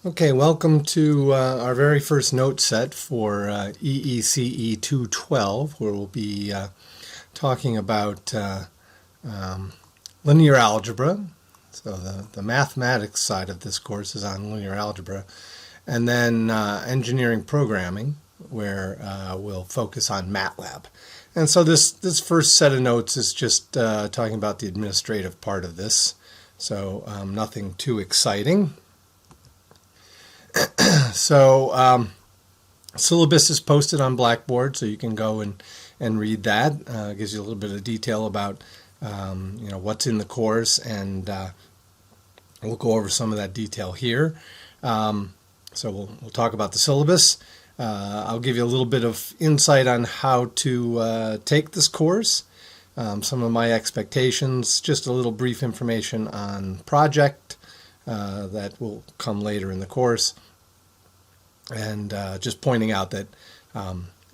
Okay, welcome to our very first note set for EECE212, where we'll be talking about linear algebra. So the mathematics side of this course is on linear algebra. And then engineering programming, where we'll focus on MATLAB. And so this first set of notes is just talking about the administrative part of this. So nothing too exciting. So Syllabus is posted on Blackboard, so you can go and read that. It gives you a little bit of detail about what's in the course, and we'll go over some of that detail here. So we'll talk about the syllabus. I'll give you a little bit of insight on how to take this course, some of my expectations, just a little brief information on project that will come later in the course, and just pointing out that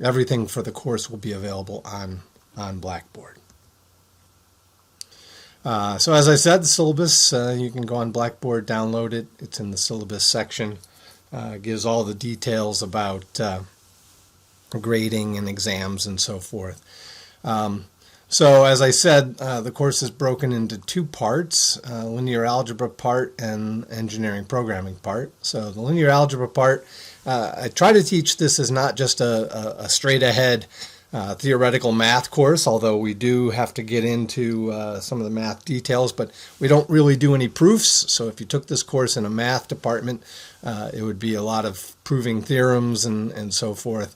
everything for the course will be available on Blackboard. So as I said, the syllabus, you can go on Blackboard, download it. It's in the syllabus section. It gives all the details about grading and exams and so forth. So as I said, the course is broken into two parts, linear algebra part and engineering programming part. So the linear algebra part, I try to teach this as not just a straight ahead theoretical math course, although we do have to get into some of the math details, but we don't really do any proofs. So if you took this course in a math department, it would be a lot of proving theorems and so forth.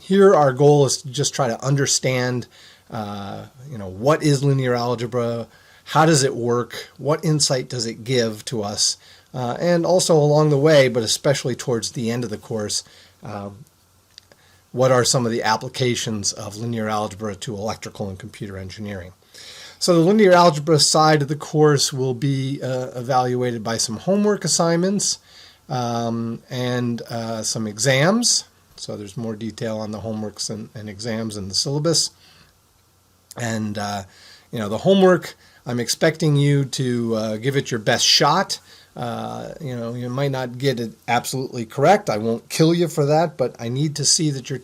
Here our goal is to just try to understand what is linear algebra, how does it work, what insight does it give to us, and also along the way, but especially towards the end of the course, what are some of the applications of linear algebra to electrical and computer engineering. So the linear algebra side of the course will be evaluated by some homework assignments and some exams. So there's more detail on the homeworks and exams in the syllabus. And the homework, I'm expecting you to give it your best shot. You might not get it absolutely correct. I won't kill you for that, but I need to see that you're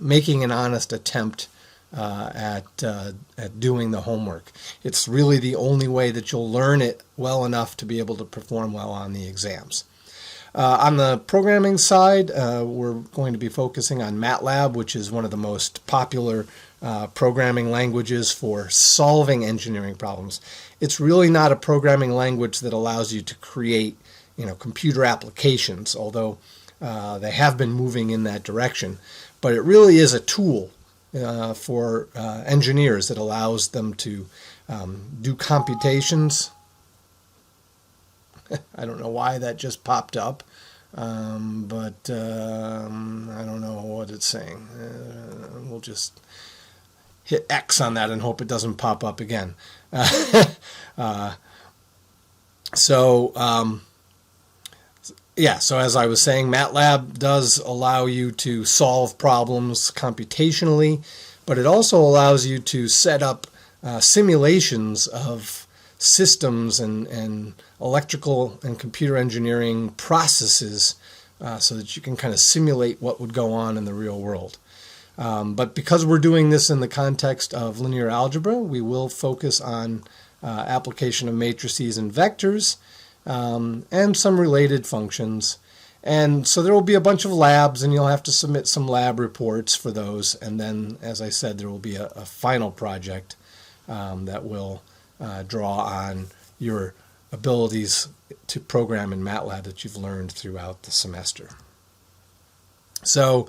making an honest attempt at doing the homework. It's really the only way that you'll learn it well enough to be able to perform well on the exams. On the programming side, we're going to be focusing on MATLAB, which is one of the most popular programming languages for solving engineering problems. It's really not a programming language that allows you to create, computer applications, although they have been moving in that direction. But it really is a tool for engineers that allows them to do computations. I don't know why that just popped up, but I don't know what it's saying. We'll just hit X on that and hope it doesn't pop up again. So as I was saying, MATLAB does allow you to solve problems computationally, but it also allows you to set up simulations of systems and electrical and computer engineering processes so that you can kind of simulate what would go on in the real world. But because we're doing this in the context of linear algebra, we will focus on application of matrices and vectors and some related functions. And so there will be a bunch of labs, and you'll have to submit some lab reports for those. And then, as I said, there will be a final project that will draw on your abilities to program in MATLAB that you've learned throughout the semester. So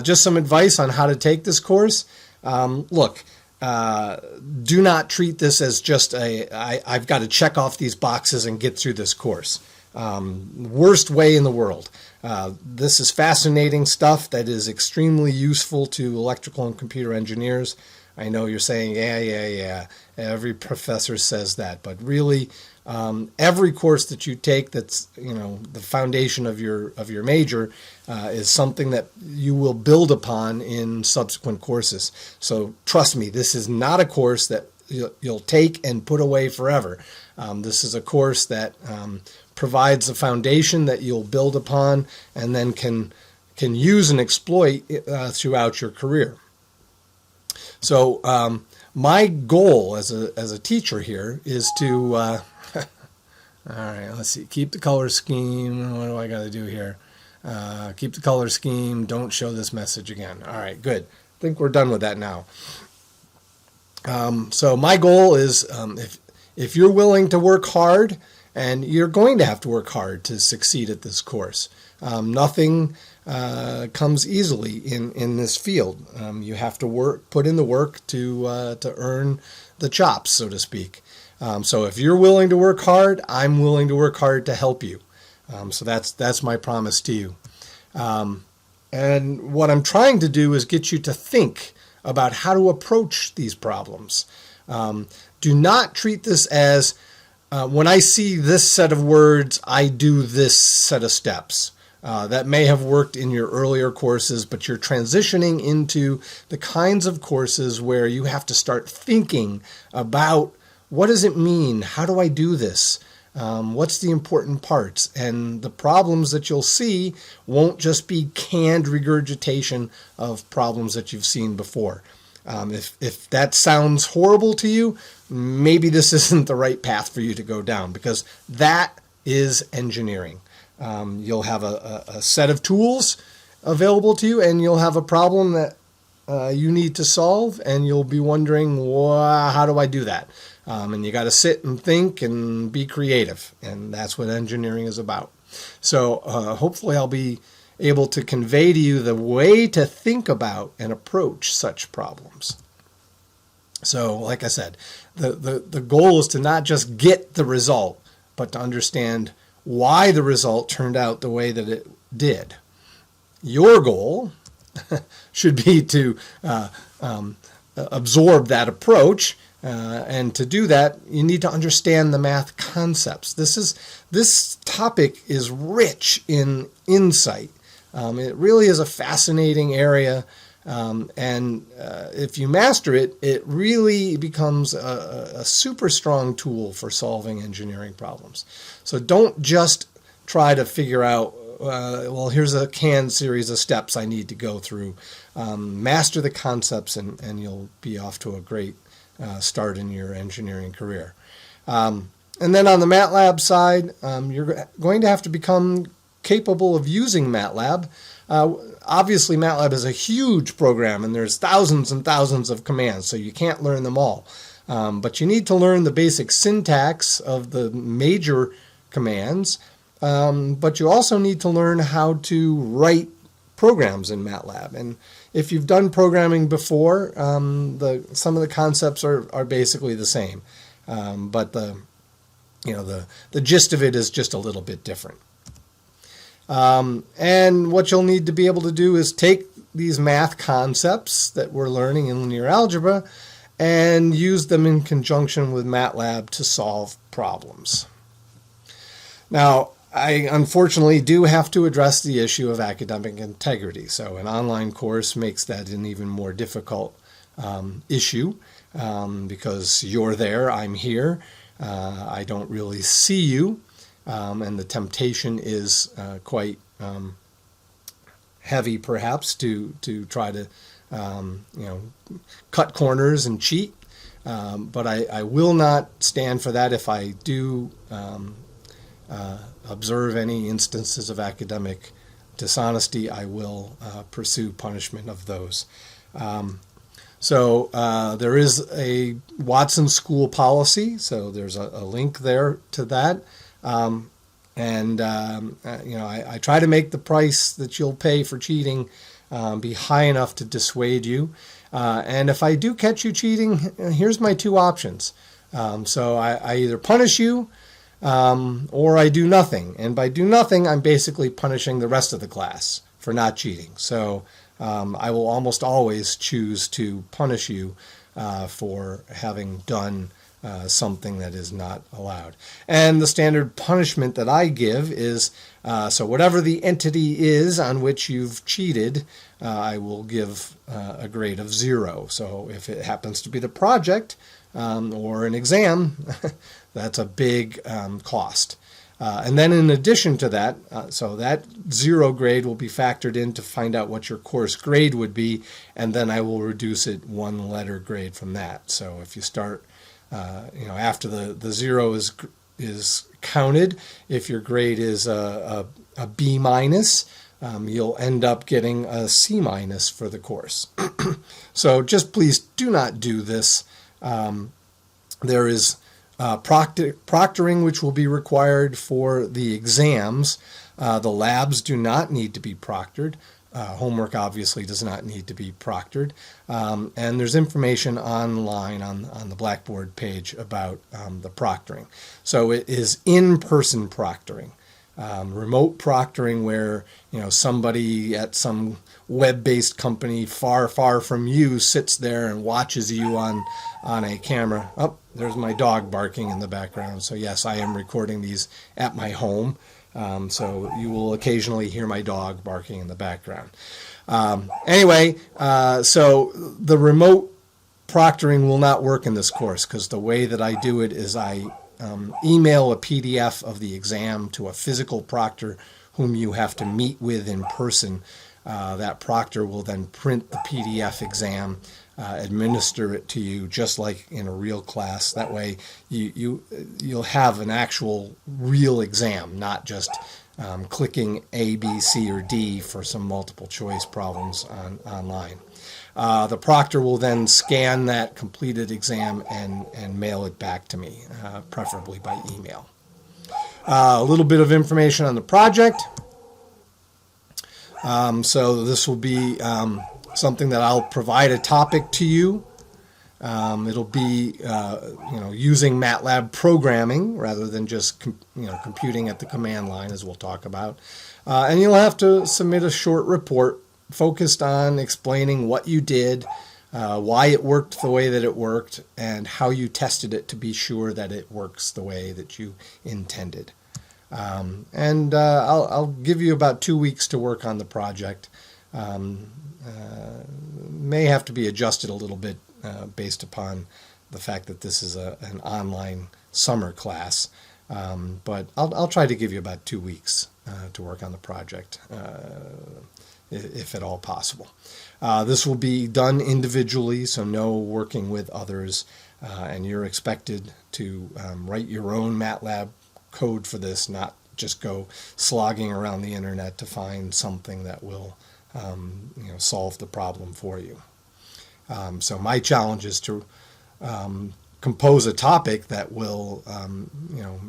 just some advice on how to take this course. Look, do not treat this as just I've got to check off these boxes and get through this course. Worst way in the world. This is fascinating stuff that is extremely useful to electrical and computer engineers. I know you're saying, yeah. Every professor says that, but really, every course that you take that's the foundation of your major is something that you will build upon in subsequent courses. So trust me, this is not a course that you'll take and put away forever. This is a course that provides a foundation that you'll build upon and then can use and exploit throughout your career. So my goal as a teacher here is to all right, let's see, keep the color scheme. What do I got to do here? Keep the color scheme. Don't show this message again. All right, good. I think we're done with that now. So my goal is if you're willing to work hard, and you're going to have to work hard to succeed at this course. Nothing comes easily in this field. You have to put in the work to earn the chops, so to speak. So if you're willing to work hard, I'm willing to work hard to help you. So that's my promise to you. And what I'm trying to do is get you to think about how to approach these problems. Do not treat this as when I see this set of words, I do this set of steps. That may have worked in your earlier courses, but you're transitioning into the kinds of courses where you have to start thinking about what does it mean? How do I do this? What's the important parts? And the problems that you'll see won't just be canned regurgitation of problems that you've seen before. If that sounds horrible to you, maybe this isn't the right path for you to go down, because that is engineering. You'll have a set of tools available to you, and you'll have a problem that you need to solve, and you'll be wondering, how do I do that? And you got to sit and think and be creative, and that's what engineering is about. So hopefully I'll be able to convey to you the way to think about and approach such problems. So like I said, the goal is to not just get the result, but to understand why the result turned out the way that it did. Your goal should be to absorb that approach, and to do that, you need to understand the math concepts. This topic is rich in insight. It really is a fascinating area, and if you master it, it really becomes a super strong tool for solving engineering problems. So don't just try to figure out, well, here's a canned series of steps I need to go through. Master the concepts, and you'll be off to a great start in your engineering career. And then on the MATLAB side, you're going to have to become capable of using MATLAB. Obviously, MATLAB is a huge program, and there's thousands and thousands of commands, so you can't learn them all. But you need to learn the basic syntax of the major commands, but you also need to learn how to write programs in MATLAB. And if you've done programming before, some of the concepts are basically the same, but the gist of it is just a little bit different. And what you'll need to be able to do is take these math concepts that we're learning in linear algebra and use them in conjunction with MATLAB to solve problems. Now, I unfortunately do have to address the issue of academic integrity. So an online course makes that an even more difficult issue because you're there, I'm here, I don't really see you. And the temptation is quite heavy, perhaps, to try to cut corners and cheat. But I will not stand for that. If I do observe any instances of academic dishonesty, I will pursue punishment of those. So there is a Watson School policy, so there's a link there to that. I try to make the price that you'll pay for cheating be high enough to dissuade you. And if I do catch you cheating, here's my two options. So I either punish you or I do nothing. And by do nothing, I'm basically punishing the rest of the class for not cheating. So I will almost always choose to punish you for having done something that is not allowed. And the standard punishment that I give is, so whatever the entity is on which you've cheated, I will give a grade of 0. So if it happens to be the project, or an exam, that's a big cost. And then in addition to that, so that 0 grade will be factored in to find out what your course grade would be, and then I will reduce it 1 letter grade from that. So if you start, after the 0 is counted, if your grade is a B minus, you'll end up getting a C minus for the course. So just please do not do this. There is proctoring, which will be required for the exams. The labs do not need to be proctored. Homework obviously does not need to be proctored. And there's information online on the Blackboard page about the proctoring. So it is in-person proctoring. Remote proctoring, where somebody at some web-based company far from you sits there and watches you on a camera. Oh, there's my dog barking in the background. So yes, I am recording these at my home. So you will occasionally hear my dog barking in the background. Anyway, so the remote proctoring will not work in this course, because the way that I do it is I email a PDF of the exam to a physical proctor whom you have to meet with in person. That proctor will then print the PDF exam, administer it to you just like in a real class. That way you'll have an actual real exam, not just clicking A, B, C, or D for some multiple choice problems online. The proctor will then scan that completed exam and mail it back to me, preferably by email. A little bit of information on the project. So this will be something that I'll provide a topic to you. It'll be using MATLAB programming rather than just computing at the command line, as we'll talk about. And you'll have to submit a short report focused on explaining what you did, why it worked the way that it worked, and how you tested it to be sure that it works the way that you intended. I'll give you about 2 weeks to work on the project. May have to be adjusted a little bit based upon the fact that this is an online summer class. But I'll try to give you about 2 weeks to work on the project, if at all possible. This will be done individually, so no working with others, and you're expected to write your own MATLAB code for this, not just go slogging around the internet to find something that will solve the problem for you. So my challenge is to compose a topic that will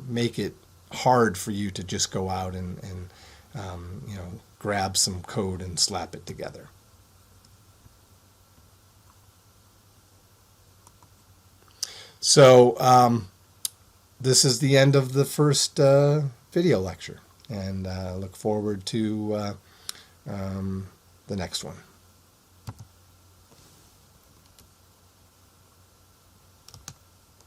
make it hard for you to just go out and grab some code and slap it together. So this is the end of the first video lecture, and look forward to the next one.